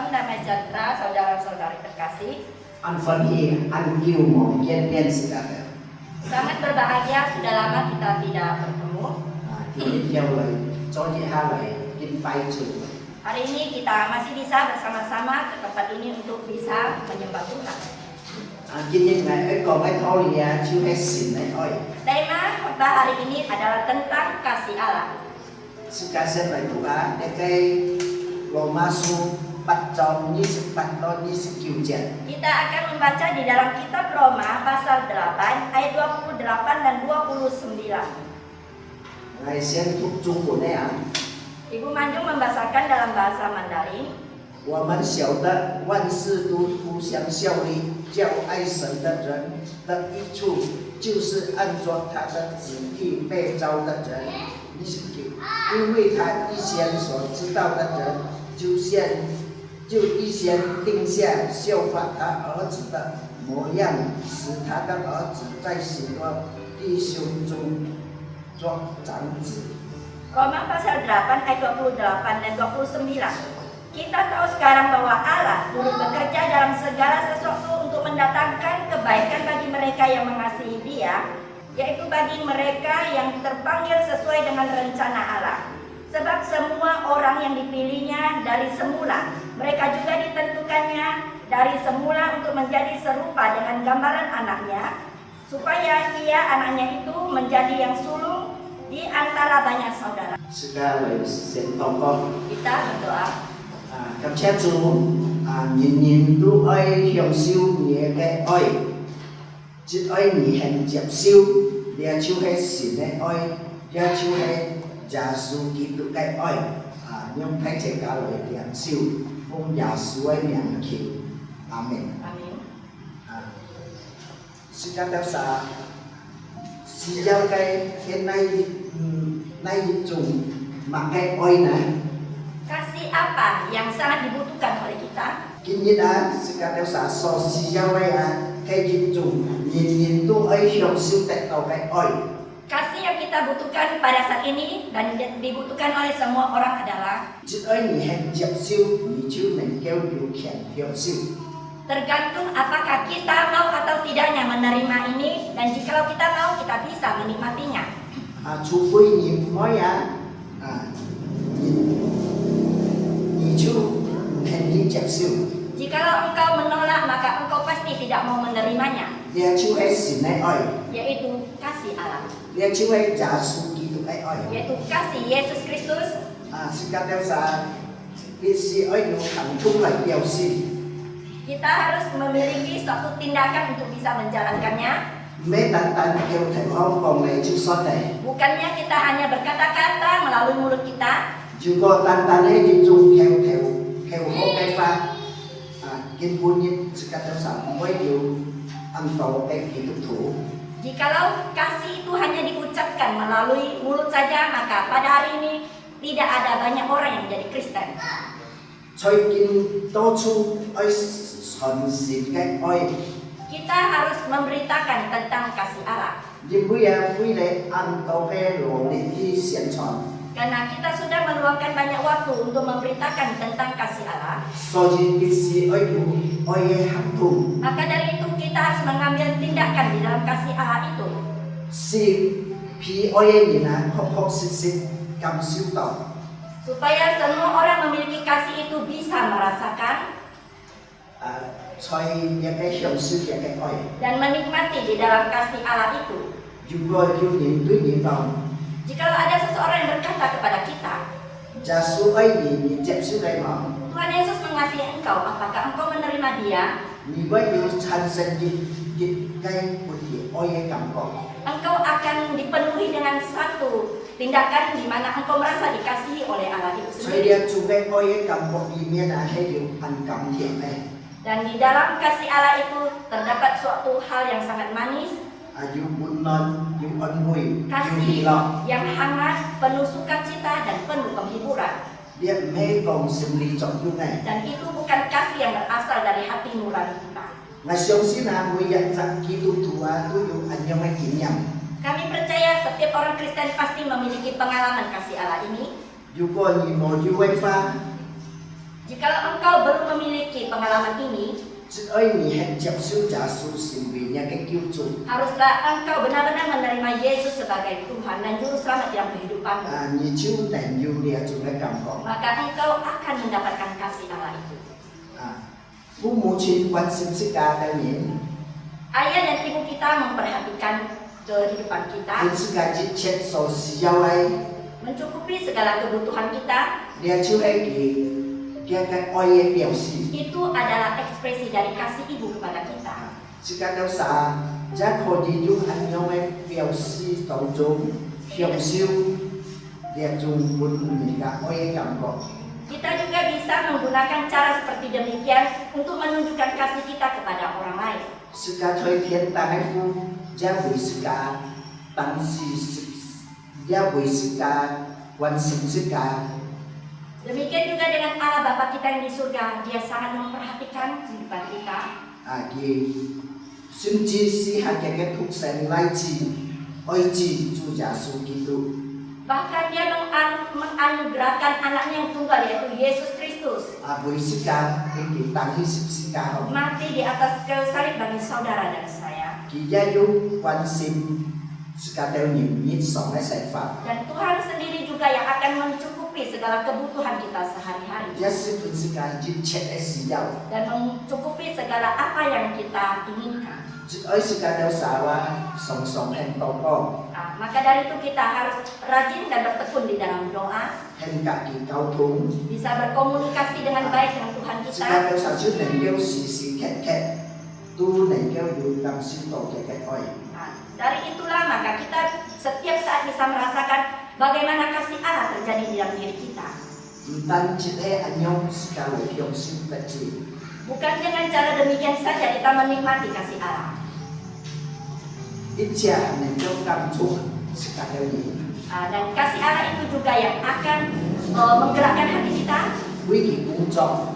Shalom damai sejahtera saudara-saudari terkasih. Anh phân hiện anh yêu một dân đen sự đặc biệt. Sangat berbahagia sudah lama kita tidak bertemu. Thì theo lời cho chị hai lời in tay trường. Hari ini kita masih bisa bersama-sama ke tempat ini untuk bisa menyembah Tuhan. Kinh nghiệm này ấy còn cái thôi thì chưa hay xỉn này thôi. Tema khotbah hari ini adalah tentang kasih Allah. Sự ca xem lại tụ á để cái Roma su bắt trong như sự bắt đó như sự kiều chết. Kita akan membaca di dalam kitab Roma pasal 8 ayat 28 dan 29. Ngài xem thuộc chung của này à. Ibu Manjung membacakan dalam bahasa Mandarin. 我们晓得万事都互相效力，叫爱神的人的益处，就是按照他的旨意被召的人。因为他预先所知道的人，就预先定下效法他儿子的模样，使他的儿子在许多弟兄中做长子。 Roma pasal 8 ayat 28 dan 29. Kita tahu sekarang bahwa Allah turut bekerja dalam segala sesuatu untuk mendatangkan kebaikan bagi mereka yang mengasihi Dia, yaitu bagi mereka yang terpanggil sesuai dengan rencana Allah. Sebab semua orang yang dipilihnya dari semula, mereka juga ditentukannya dari semula untuk menjadi serupa dengan gambaran anaknya, supaya ia anaknya itu menjadi yang sulung di antara banyak saudara. Sudah xin tông con. Kita berdoa. Cảm ơn Chúa, nhìn nhìn tu ơi hiểu siêu nhẹ cái ơi, chỉ ơi nhị hành chấp siêu, để Chúa hay xin cái ơi, để Chúa hay giả su kịp được cái ơi, nhưng thấy sẽ cả lời điểm siêu, ông giả su ấy nhận kịp, Amen. Amin. Xin các tác giả, xin giao cái nay dùng mà cái ơi này. Kasih apa yang sangat dibutuhkan oleh kita? Kinh nghiệm á, sự cả theo xã so si giao ấy hay dịch dùng nhìn tu ấy hiểu siêu tệ tàu cái oi. Kasih yang kita butuhkan pada saat ini dan dibutuhkan oleh semua orang adalah Chữ ấy nhị hành dập siêu, nhị chữ mình kêu điều khiển hiểu siêu. tergantung apakah kita mau atau tidaknya menerima ini, dan jikalau kita mau kita bisa menikmatinya. Chú phi nhìn nói nhị chữ hành nhị dập siêu. Jikalau engkau menolak maka engkau pasti tidak mau menerimanya, Dia chú ấy xin này oi. yaitu kasih Allah, Dia chú ấy giả su kỹ tục ấy oi. yaitu kasih Yesus Kristus. Sự cả theo xã biết si ấy nó thẳng chung lại điều si. Kita harus memiliki suatu tindakan untuk bisa menjalankannya. Mấy tan kêu thầy ông còn này chú son này. Bukannya kita hanya berkata-kata melalui mulut kita, Chú có tan ấy thì dùng theo hô cái pha. Kinh buôn nhiên sự cả theo sản với điều ăn tàu cái kỹ thuật thủ. jikalau kasih itu hanya diucapkan melalui mulut saja, maka pada hari ini tidak ada banyak orang yang menjadi Kristen. Chơi kinh tô chu ơi sòn xịn cái ơi. Kita harus memberitakan tentang kasih Allah. Nhưng bây giờ quý lệ ăn tàu cái lộ định đi xiên tròn. Karena kita sudah meluangkan banyak waktu untuk memberitakan tentang kasih Allah, So ji biết si ơi dù ơi hấp thù. maka dari itu kita harus mengambil tindakan di dalam kasih Allah itu. Si pi ơi nhìn hop xịt cầm siêu tàu. Supaya semua orang memiliki kasih itu bisa merasakan Xoay những cái hiểu sư những cái ơi. dan menikmati di dalam kasih Allah itu. Dù gọi dù nhìn túi nhìn vào. Jikalau ada seseorang yang berkata kepada kita, Giả su ấy nhìn chẹp siêu đây mà. Tuhan Yesus mengasihi engkau, apakah engkau menerima Dia? Nhìn với điều thành sinh dịch cái một gì ôi cảm còn. Engkau akan dipenuhi dengan satu tindakan di mana engkau merasa dikasihi oleh Allah itu Xoay sendiri. dia chung cái ôi cảm còn gì miên hay điều ăn cảm thiện này. Dan di dalam kasih Allah itu terdapat suatu hal yang sangat manis, Dù buồn non, dù ân vui, dù kasih hỷ lòng. yang hangat, penuh sukacita dan penuh penghiburan. Dia mê còn sinh lý trọng chung này. Dan itu bukan kasih yang berasal dari hati nurani kita. Ngài sống xin mùi nhận rằng khi tu thua tu dù anh nhau hay kỷ nhầm. Kami percaya setiap orang Kristen pasti memiliki pengalaman kasih Allah ini. Dù có gì mồ dù quay pha Jikalau engkau belum memiliki pengalaman ini, 只爱你很接受耶稣成为你嘅救主。 haruslah engkau benar-benar menerima Yesus sebagai Tuhan dan Juru Selamat dalam kehidupanmu. 你就能有呢種嘅感覺。 Maka engkau akan mendapatkan kasih Allah itu. 父母親關心自家嘅人， Ayah dan ibu kita memperhatikan kehidupan kita, 對自家一切所需要嘅， mencukupi segala kebutuhan kita. 你就係佢嘅愛嘅表示。 Itu adalah ekspresi dari kasih ibu kepada kita. 自家有啥，即可以用咁樣嘅表示當中享受呢種滿滿嘅愛嘅感覺。 Kita juga bisa menggunakan cara seperti demikian untuk menunjukkan kasih kita kepada orang lain. 自家在天堂嘅父，也為自家當時，也為自家關心自家。 Demikian juga dengan Allah Bapa kita yang di surga, Dia sangat memperhatikan kehidupan kita. 佢甚至是下嘅出生來自愛子主耶穌基督。 Bahkan Dia menganugerahkan anaknya yang tunggal, yaitu Yesus Kristus, 為自家佢當起十字架後， mati di atas kayu salib bagi saudara dan saya. 佢也要關心自家嘅人日常嘅生活。 Dan Tuhan sendiri juga yang akan mencukupi segala kebutuhan kita sehari-hari 也是對自家一切嘅需要。 dan mencukupi segala apa yang kita inginkan. 愛自家有啥話，常常向禱告， Nah, maka dari itu kita harus rajin dan bertekun di dalam doa, 向家己溝通。 bisa berkomunikasi dengan baik dengan Tuhan 自 kita. 家有啥就能夠時時刻刻都能夠有感受到嘅愛。 Nah, dari itulah maka kita setiap saat bisa merasakan bagaimana kasih Allah terjadi di dalam diri kita. 唔單止係按樣自家會享受得知， Bukan dengan cara demikian saja kita menikmati kasih Allah. 一切能夠感觸自家嘅人， Dan kasih Allah itu juga yang akan menggerakkan hati kita. 為其工作，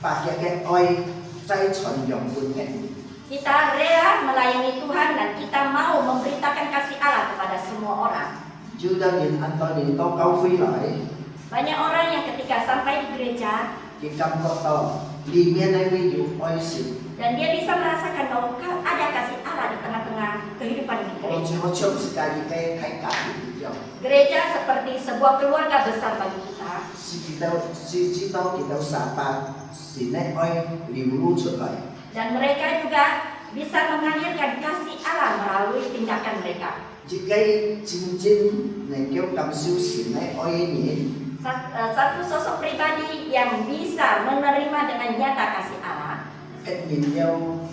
把佢嘅愛再傳揚俾人。 Kita rela melayani Tuhan dan kita mau memberitakan kasih Allah kepada semua orang. 就當人按當年到教會來， Banyak orang yang ketika sampai di gereja 佢感覺到裡面係會有愛心。 dan dia bisa merasakan bahwa ada kasih Allah di tengah-tengah kehidupan di 我 gereja. 好像自家嘅睇家一樣， Gereja seperti sebuah keluarga besar bagi kita. 是知道見到撒把神嘅愛流露出來。 Dan mereka juga bisa mengakhirkan kasih Allah melalui tindakan mereka. 自己真正能夠感受神嘅愛嘅人， Satu sosok pribadi yang bisa menerima dengan nyata kasih Allah, 一然有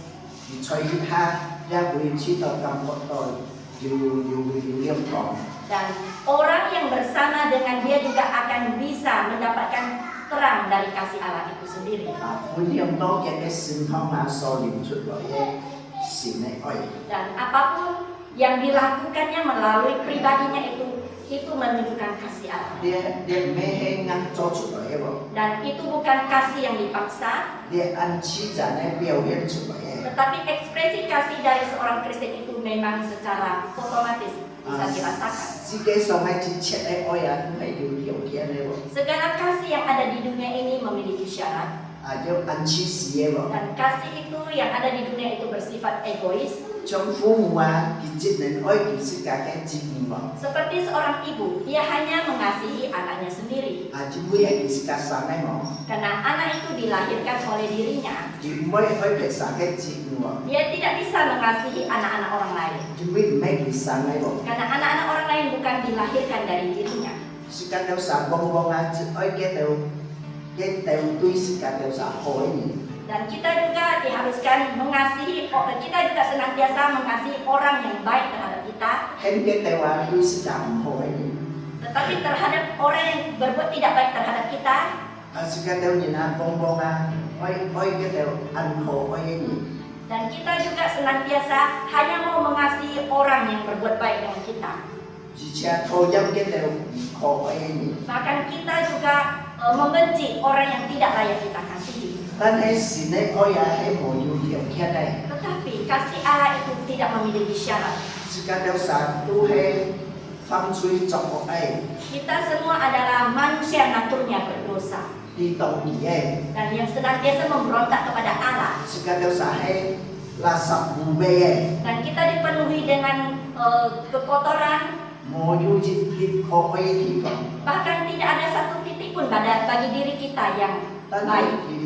在於他也會知道感覺到有亮光。 dan orang yang bersama dengan dia juga akan bisa mendapatkan terang dari kasih Allah itu sendiri. 分享到嘅心腔啊所流出來嘅神嘅愛， Dan apapun yang dilakukannya melalui pribadinya itu menunjukkan kasih Allah. 你咩係硬做出來嘅喎？ Dan itu bukan kasih yang dipaksa, 你按自然嘅表現出來嘅。 tetapi ekspresi kasih dari seorang Kristen itu memang secara otomatis bisa dirasakan. 自己所愛之切嘅愛啊，都係有條件嘅喎， Segala kasih yang ada di dunia ini memiliki syarat, 要按此時嘅喎。 dan kasih itu yang ada di dunia itu bersifat egois. 像父母啊，佢只能愛佢自家嘅子女喎， Seperti seorang ibu, dia hanya mengasihi anaknya sendiri. 只會係佢自家生嘅喎， Karena anak itu dilahirkan oleh dirinya, 佢唔會愛佢生嘅子女喎， dia tidak bisa mengasihi anak-anak orang lain. 佢會唔係佢生嘅喎。 Karena anak-anak orang lain bukan dilahirkan dari dirinya. 自家有啥往往啊，只愛嘅對自家有啥好嘅人。 Dan kita juga diharuskan mengasihi, kita juga senantiasa mengasihi orang yang baik terhadap kita. 向嘅對話對自家唔好嘅人， Tetapi terhadap orang yang berbuat tidak baik terhadap kita, 自家有人啊往往啊愛嘅對按好愛嘅人， dan kita juga senantiasa hanya mau mengasihi orang yang berbuat baik dengan kita. 而且討厭嘅對唔好愛嘅人。 Bahkan kita juga membenci orang yang tidak layak kita kasihi. 但係神嘅愛啊係無有條件嘅， Tetapi kasih Allah itu tidak memiliki syarat. 自家有啥都係犯罪作惡嘅。 Kita semua adalah manusia naturnya berdosa. đi tàu kỳ dan yang senantiasa memberontak kepada Allah. Sekadar sahe là sập bù bê Dan kita dipenuhi dengan kekotoran, mau yu jit dit khó quay thì phẩm bahkan tidak ada satu titik pun bagi diri kita yang ta baik. thì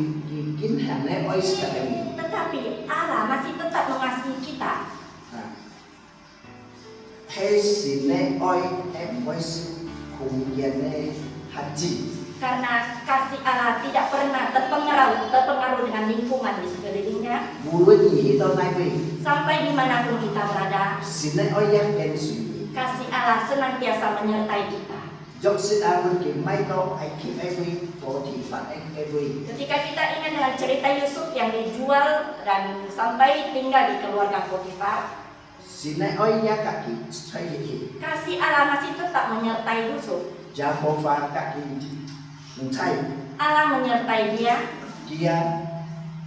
kín hàng này oi sekadar Tetapi Allah masih tetap mengasihi kita. hay xin này oi em oi sự cùng kiến này hạt gì Karena kasih Allah tidak pernah terpengaruh dengan lingkungan di sekelilingnya. bùi gì đâu này vì Sampai dimanapun kita berada, xin này oi yang em suy kasih Allah senantiasa menyertai kita. dốc xin a quân kiếm may đâu ai kiếm ai vì có thì phản anh ai vì Ketika kita ingat dengan cerita Yusuf yang dijual dan sampai tinggal di keluarga Potifar, xin này oi ya cả kỳ thay gì kasih Allah masih tetap menyertai Yusuf. Jah phô pha cả kỳ mình thay Allah menyertai dia. dia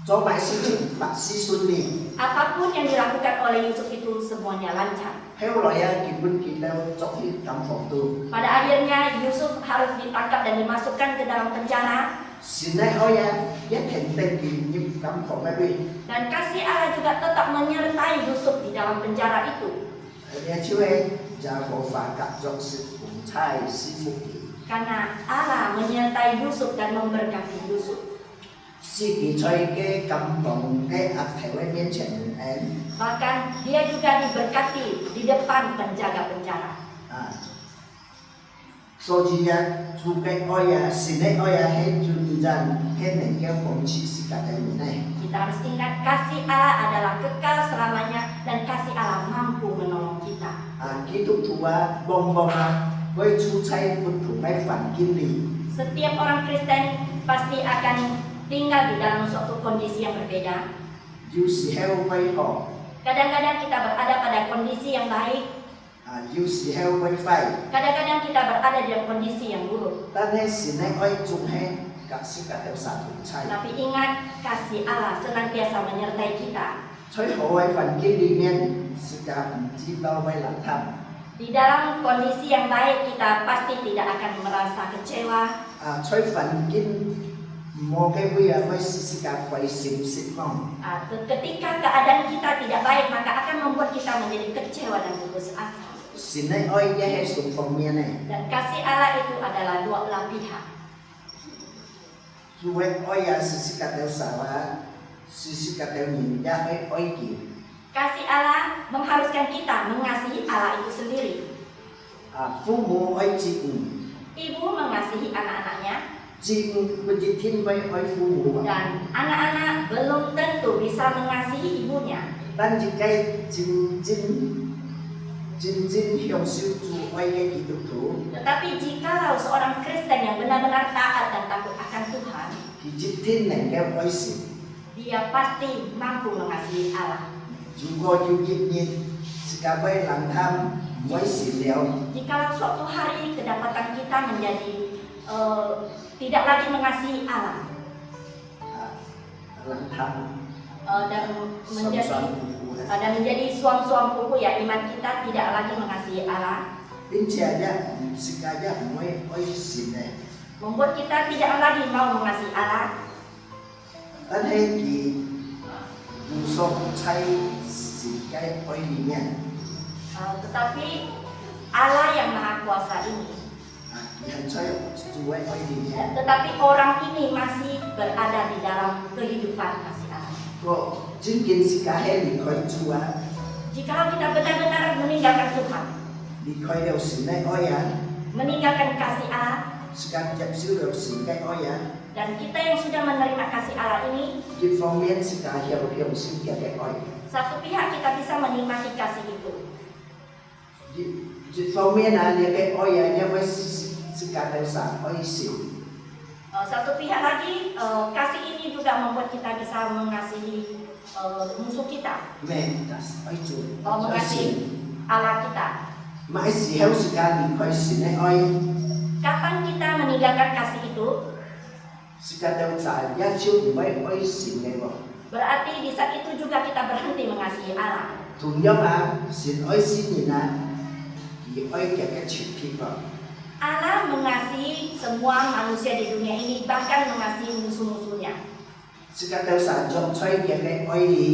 cho bài sinh trình bác sĩ xuân đi Apapun yang dilakukan oleh Yusuf itu semuanya lancar. theo loại kỳ quân kỳ đâu cho khi cầm phòng tù Pada akhirnya Yusuf harus ditangkap dan dimasukkan ke dalam penjara. xin này oi ya nhất thành tên kỳ như cầm phòng ai vì Dan kasih Allah juga tetap menyertai Yusuf di dalam penjara itu. dia chưa em Jah phô pha cả dốc sự cùng thay sĩ phục kỳ Karena Allah menyertai Yusuf dan memberkati Yusuf. sĩ kỳ chơi cái cầm phòng cái ạc thầy quay miên chuyện em Bahkan dia juga diberkati di depan penjaga penjara. so gì ya chú cái oi ya xin này oi ya hết chú dân hết nền cái phòng chỉ sĩ cả cái này Kita harus ingat kasih Allah adalah kekal selamanya dan kasih Allah mampu menolong kita. kỹ thuật thua bong bong với chú chay một thủ máy phản kim lý Setiap orang Kristen pasti akan tinggal di dalam suatu kondisi yang berbeda. you sĩ heo quay họ Kadang-kadang kita berada pada kondisi yang baik, you sĩ heo quay phải kadang-kadang kita berada dalam kondisi yang buruk. ta nên xin này oi chung hết các sĩ cả theo sản thủ chay Tapi ingat, kasih Allah senantiasa menyertai kita. chơi họ quay phản kim lý miên sĩ cả chỉ tao quay làm thầm Di dalam kondisi yang baik kita pasti tidak akan merasa kecewa. chơi phản kim một cái vui với sĩ cả quay xịn xịn mong Ketika keadaan kita tidak baik, maka akan membuat kita menjadi kecewa dan putus asa. xin này oi ya hết sung phong miên này Dan kasih Allah itu adalah dua belah pihak. chú quay oi ya sĩ cả theo sản sĩ cả theo nhìn ya oi kỳ Kasih Allah mengharuskan kita mengasihi Allah itu sendiri. phu mô oi chị Ibu mengasihi anak-anaknya, chị berjitin với oi phu mô dan anak-anak belum tentu bisa mengasihi ibunya. dan jika jin hiong siu tu oi ye itu tu Tetapi jikalau seorang Kristen yang benar-benar taat dan takut akan Tuhan, jitin neng ke oi si dia pasti mampu mengasihi Allah. juga jin sekabai lang tham oi si liao Jikalau suatu hari kedapatan kita menjadi tidak lagi mengasihi Allah lang tham dan menjadi suam-suam kuku, ya, iman kita tidak lagi mengasihi Allah, đến trẻ nhá sekaya oi si này membuat kita tidak lagi mau mengasihi Allah. anh hay kỳ du song chay si cái oi li mian Tetapi Allah yang Maha Kuasa ini, yang chay tu oi li mian tetapi orang ini masih berada di dalam kehidupan kasih Allah. có chứng kiến si cả hay li khoi chua Jikalau kita benar-benar meninggalkan Tuhan, li khoi đều si này oi ya meninggalkan kasih Allah, sekarang jam siu đều si cái oi ya dan kita yang sudah menerima kasih Allah ini, di phong mian si cả hiao hiao si cái oi satu pihak kita bisa menikmati kasih itu. di phong mian là cái oi ya nhưng mà si cả đều sa oi si Satu pihak lagi, kasih ini juga membuat kita bisa mengasihi musuh kita, mẹ das oi chu mengasihi Allah kita. mãi si hiao si cả li khoi si này oi Kapan kita meninggalkan kasih itu, si cả đều sa ya chiu mai oi si này bo berarti di saat itu juga kita berhenti mengasihi Allah.同樣啊，善愛先然啊，而愛嘅一全撇喎。Allah mengasihi semua manusia di dunia ini, bahkan mengasihi musuh-musuhnya. Sikatel sanjok choi kia cái oi đi.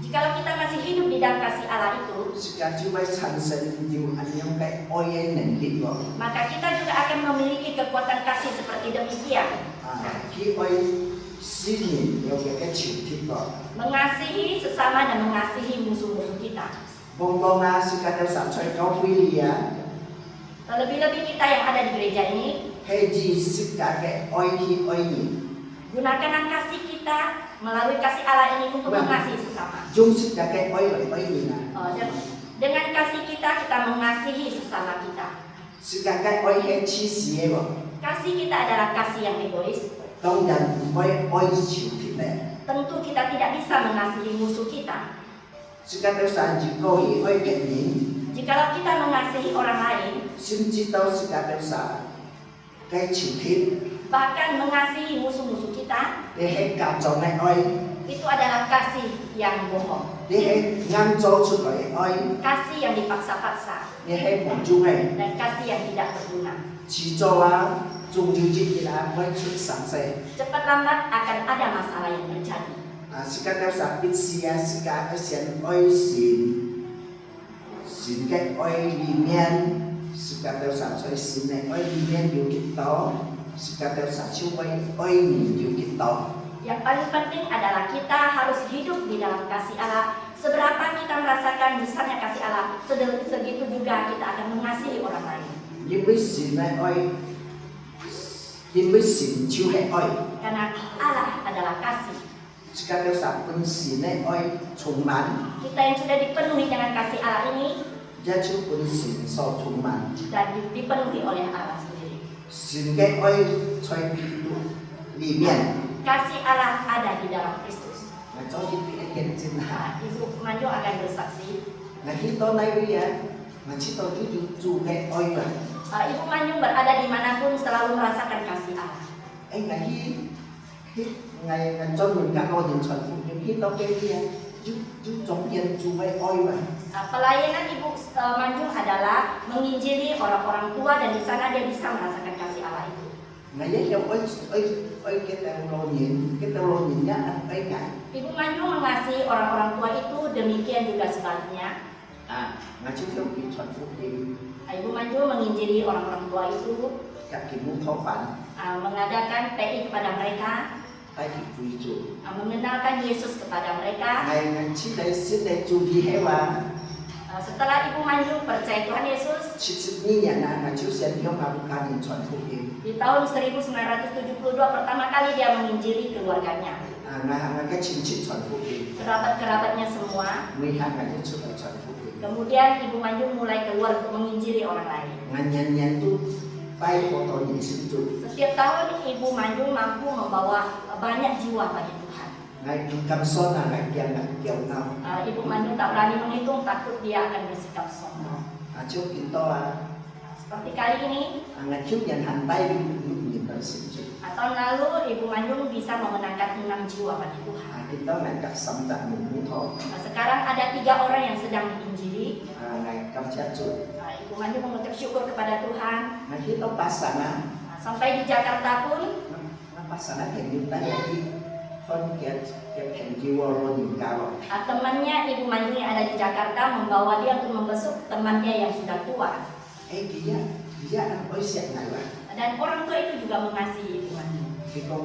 Jikalau kita masih hidup di dalam kasih Allah itu, Sikatel vai sản sinh nhiều anh em cái oi ấy nền đi rồi. maka kita juga akan memiliki kekuatan kasih seperti demikian. Khi oi xin nhìn nhiều cái chịu thịt rồi. Mengasihi sesama dan mengasihi musuh-musuh kita. Bông bông sikatel sản choi kau quy ya. Terlebih-lebih kita yang ada di gereja ini, Hay gì sikatel cái oi hi oi nhìn. gunakanlah kasih kita melalui kasih Allah ini untuk mengasihi sesama. Dung sikatel cái oi nhìn à. Dengan kasih kita mengasihi sesama kita. Sikatel cái oi hay chi xì ấy rồi. Kasih kita adalah kasih yang egois. Công nhận oi chịu thịt này. Tentu kita tidak bisa mengasihi musuh kita. Sikatel sản chỉ coi hi oi cái nhìn. Jikalau kita mengasihi orang lain, Xin chỉ tao sikatel sản cái chịu thịt. bahkan mengasihi musuh-musuh kita, Để hay cảm trọng này oi. itu adalah kasih yang bohong. Để hay ngăn cho chút lời oi. Kasih yang dipaksa-paksa Để hay một chung này. dan kasih yang tidak berguna. Chỉ cho chung như chỉ là mới chút sáng xe. Cepat lambat akan ada masalah yang terjadi. Sikatel sản biết xia sikatel sản oi xin. Xin cái oi li miên. Sikatel sản xoay xin này oi li miên điều kiện đó. Sikatel sản chiêu oi nhìn điều kiện đó. Yang paling penting adalah kita harus hidup di dalam kasih Allah. Seberapa kita merasakan besarnya kasih Allah, segitu juga kita akan mengasihi orang lain. Nhưng với xin này oi. Nhưng với xin chiêu hay oi. Karena Allah adalah kasih. Sikatel sản pun xin này oi充满. Kita yang sudah dipenuhi dengan kasih Allah ini Gia chiêu pun xin so充满. dan dipenuhi oleh Allah sendiri. Xin cái oi xoay li miên. Kasih Allah ada di dalam Kristus. Mà cho những cái hiện trên hạ. Ibu Manjo akan bersaksi. Mà khi tôi nói với mà chỉ tôi chú cái oi mà. Ibu Manjo berada dimanapun selalu merasakan kasih Allah. Anh ngày cho mình cả ngôi điện thoại nhưng khi tôi kêu dia chú chống yên chú cái oi mà. Pelayanan Ibu Manjo adalah menginjili orang-orang tua dan di sana dia bisa merasakan kasih Allah itu. Ngày ấy theo oi cái tao lô nhìn nhá ấy ngài. Ibu Manjo mengasihi orang-orang tua itu, demikian juga sebaliknya. Ngày trước theo kỹ thuật phúc tìm Ibu Manjo menginjili orang-orang tua itu, các cái mũ thó bản mengadakan PI kepada mereka, tay thì quý chủ. mengenalkan Yesus kepada mereka. Ngày chỉ đây xin đây chú đi hết và Setelah Ibu Manjo percaya Tuhan Yesus, chỉ như nhà ngày trước xem theo mà bukan điện thoại phúc tìm. di tahun 1972 pertama kali dia menginjili keluarganya. Ngày cái chính thoại phúc tìm. Kerabat-kerabatnya semua. 12 ngày trước là thoại phúc tìm. Kemudian Ibu Manjo mulai keluar untuk menginjili orang lain. Ngan tu bay của tôi nhìn xin chủ. Setiap tahun Ibu Manjo mampu membawa banyak jiwa bagi Tuhan. Ngày cầm son là ngày kiều nào. Ibu Manjo tak berani menghitung, takut dia akan bersikap sombong. Trước kita Seperti kali ini, ngày trước nhận hành tay nhìn tới xin chủ. tahun lalu Ibu Manjo bisa memenangkan 6 jiwa bagi Tuhan. Kita ngày cả sắm dạng một mũ thọ. Sekarang ada 3 orang yang sedang diinjili. Ngày cầm chết chủ. Ibu Manjo mengucap syukur kepada Tuhan. Ngày khi tao pasana. Sampai di Jakarta pun, pasana thành như tay lagi. Con kiat thành jiwa lo nhìn cao. temannya Ibu Manjo yang ada di Jakarta membawa dia untuk membesuk temannya yang sudah tua. Dia oi siap ngày lah. Dan orang tua itu juga mengasihi Ibu Manjo. Khi con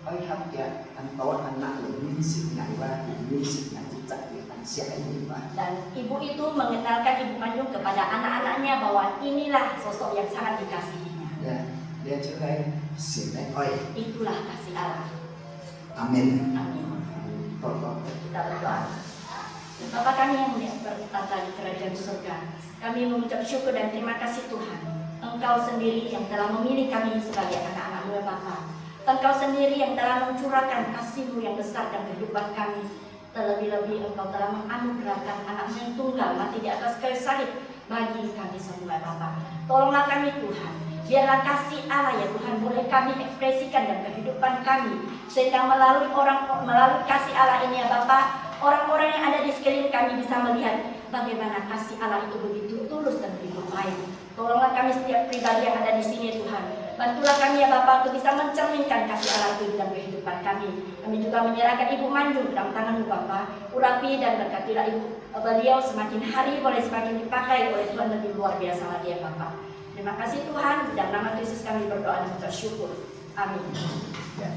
oi hấp ya, anh to anak lo min sip ngày lah, min sip ngày chắc dia anh siap ini lah. Dan ibu itu mengenalkan Ibu Manjo kepada anak-anaknya bahwa inilah sosok yang sangat dikasihinya. Ya, dia juga sin này oi. Itulah kasih Allah. Amin. Amin. Tolong. Kita berdoa. Bapa kami yang bertata di kerajaan surga, kami mengucap syukur dan terima kasih Tuhan. Engkau sendiri yang telah memilih kami sebagai anak-anak-Mu ya Bapa. Engkau sendiri yang telah mencurahkan kasih-Mu yang besar dalam kehidupan kami. Terlebih-lebih Engkau telah menganugerahkan anak-Mu yang tunggal mati di atas kayu salib bagi kami semua Bapa. Tolonglah kami Tuhan. Biarlah kasih Allah ya Tuhan boleh kami ekspresikan dalam kehidupan kami, sehingga melalui kasih Allah ini ya Bapa, orang-orang yang ada di sekeliling kami bisa melihat bagaimana kasih Allah itu begitu tulus dan begitu baik. Tolonglah kami setiap pribadi yang ada di sini Tuhan. Bantulah kami ya Bapa untuk bisa mencerminkan kasih Allah itu dalam kehidupan kami. Kami juga menyerahkan Ibu Manjung dalam tangan-Mu Bapa. Urapi dan berkatilah beliau semakin hari boleh semakin dipakai oleh Tuhan lebih luar biasa lagi ya Bapa. Terima kasih Tuhan, dalam nama Yesus kami berdoa dan mengucap syukur. Amin. Ya.